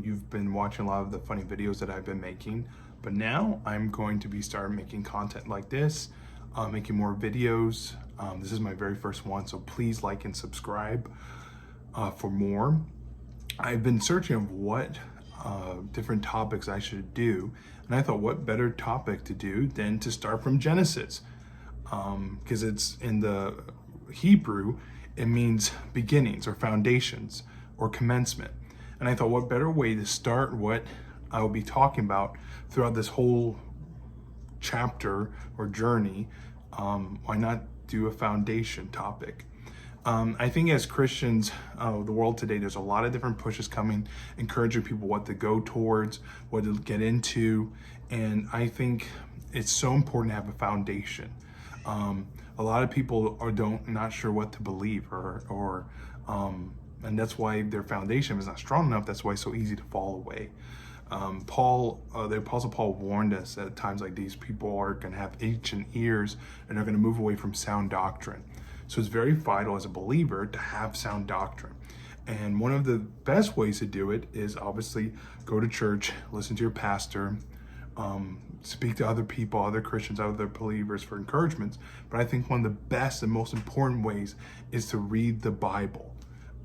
You've been watching a lot of the funny videos that I've been making, but now I'm going to be starting making content like this, making more videos. This is my very first one, so please like and subscribe for more. I've been searching of what different topics I should do, and I thought what better topic to do than to start from Genesis, because it's in the Hebrew, it means beginnings or foundations or commencement. And I thought what better way to start what I will be talking about throughout this whole chapter or journey. Why not do a foundation topic? I think as Christians, the world today, there's a lot of different pushes coming, encouraging people what to go towards, what to get into. And I think it's so important to have a foundation. A lot of people are not sure what to believe and that's why their foundation is not strong enough. That's why it's so easy to fall away. The Apostle Paul warned us that at times like these, people are going to have itching ears and they're going to move away from sound doctrine. So it's very vital as a believer to have sound doctrine. And one of the best ways to do it is obviously go to church, listen to your pastor, speak to other people, other Christians, other believers for encouragements. But I think one of the best and most important ways is to read the Bible.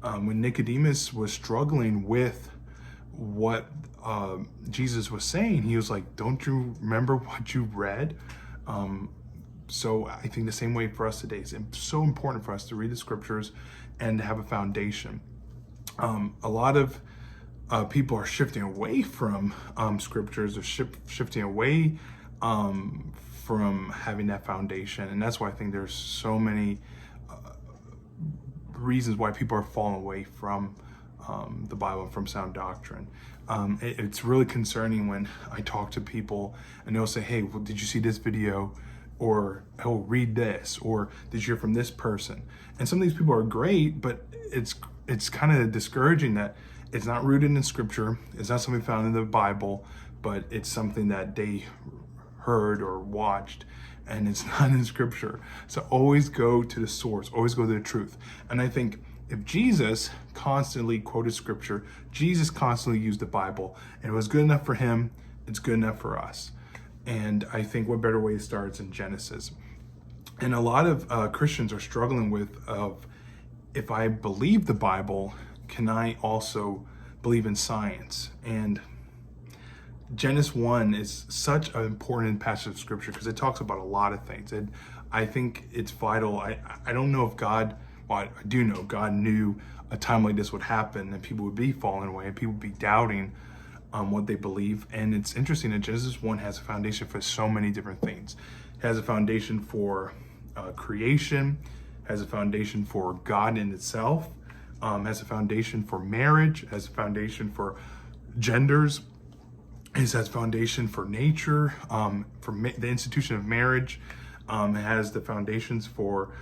When Nicodemus was struggling with what Jesus was saying, he was like, don't you remember what you read? So I think the same way for us today, it's so important for us to read the scriptures and to have a foundation. A lot of people are shifting away from scriptures, or shifting away from having that foundation. And that's why I think there's so many reasons why people are falling away from the Bible and from sound doctrine. It's really concerning when I talk to people and they'll say, hey, well, did you see this video? Or, oh, read this, or did you hear from this person? And some of these people are great, but it's kind of discouraging that it's not rooted in scripture. It's not something found in the Bible, but it's something that they heard or watched, and it's not in scripture. So always go to the source, always go to the truth. And I think if Jesus constantly quoted scripture, Jesus constantly used the Bible, and it was good enough for him, it's good enough for us. And I think what better way to start is in Genesis. And a lot of Christians are struggling with if I believe the Bible, can I also believe in science? And Genesis 1 is such an important passage of scripture because it talks about a lot of things. And I think it's vital. I don't know if God, well, I do know God knew a time like this would happen and people would be falling away and people would be doubting what they believe. And it's interesting that Genesis 1 has a foundation for so many different things. It has a foundation for creation, has a foundation for God in itself, has a foundation for marriage, has a foundation for genders, it has a foundation for nature, for the institution of marriage. It has the foundations for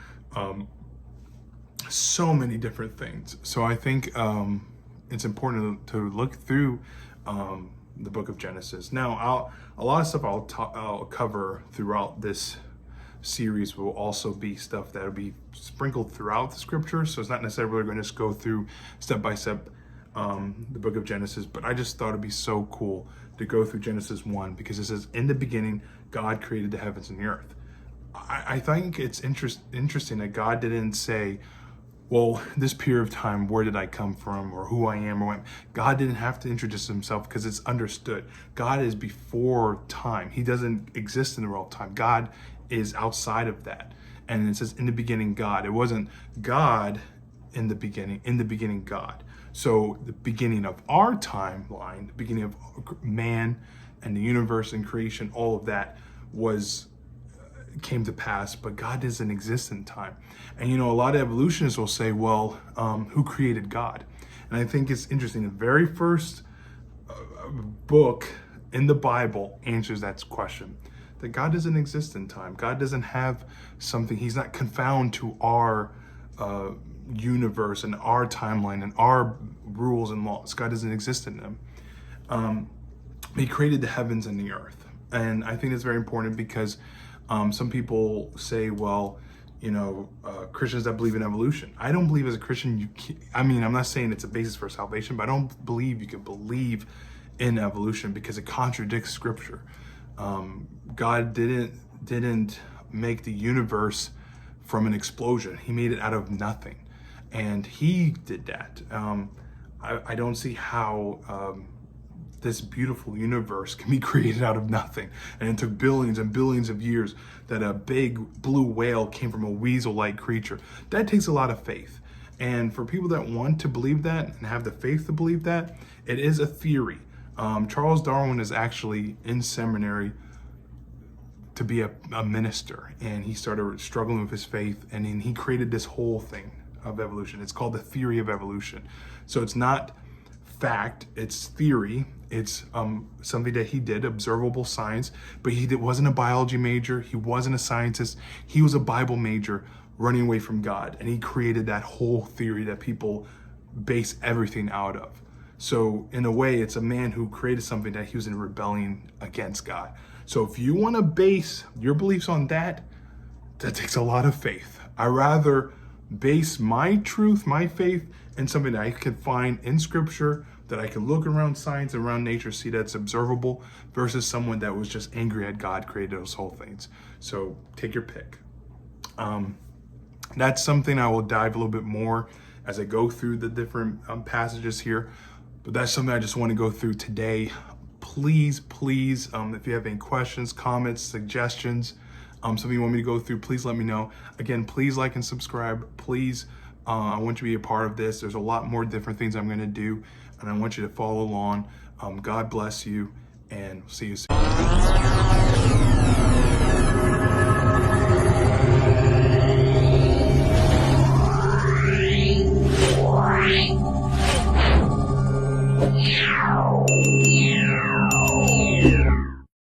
so many different things. So I think it's important to look through the book of Genesis. Now, a lot of stuff I'll cover throughout this series will also be stuff that will be sprinkled throughout the scripture. So it's not necessarily going to just go through step by step the book of Genesis, but I just thought it'd be so cool to go through Genesis 1 because it says, in the beginning, God created the heavens and the earth. I think it's interesting that God didn't say, well, this period of time, where did I come from, or who I am, or what. God didn't have to introduce himself because it's understood. God is before time. He doesn't exist in the world of time. God is outside of that. And it says, in the beginning, God. It wasn't God in the beginning, God. So the beginning of our timeline, the beginning of man and the universe and creation, all of that came to pass, but God doesn't exist in time. And a lot of evolutionists will say, well, who created God? And I think it's interesting. The very first book in the Bible answers that question, that God doesn't exist in time. God doesn't have something, he's not confound to our universe and our timeline and our rules and laws. God doesn't exist in them. He created the heavens and the earth. And I think it's very important because some people say, well, Christians that believe in evolution. I don't believe as a Christian I'm not saying it's a basis for salvation, but I don't believe you can believe in evolution because it contradicts Scripture. God didn't make the universe from an explosion. He made it out of nothing, and He did that. I don't see how this beautiful universe can be created out of nothing. And it took billions and billions of years that a big blue whale came from a weasel-like creature. That takes a lot of faith. And for people that want to believe that and have the faith to believe that, it is a theory. Charles Darwin is actually in seminary to be a minister, and he started struggling with his faith, and then he created this whole thing of evolution. It's called the theory of evolution. So it's not fact, it's theory. It's something that he did, observable science, but he wasn't a biology major. He wasn't a scientist. He was a Bible major running away from God, and he created that whole theory that people base everything out of. So in a way, it's a man who created something that he was in rebellion against God. So if you want to base your beliefs on that, that takes a lot of faith. I rather base my truth, my faith, in something that I can find in Scripture, that I can look around science, around nature, see that's observable, versus someone that was just angry at God, created those whole things. So take your pick. That's something I will dive a little bit more as I go through the different passages here. But that's something I just want to go through today. Please, if you have any questions, comments, suggestions, something you want me to go through, please let me know. Again, please like and subscribe. Please, I want you to be a part of this. There's a lot more different things I'm going to do, and I want you to follow along. God bless you, and see you soon. Yeah.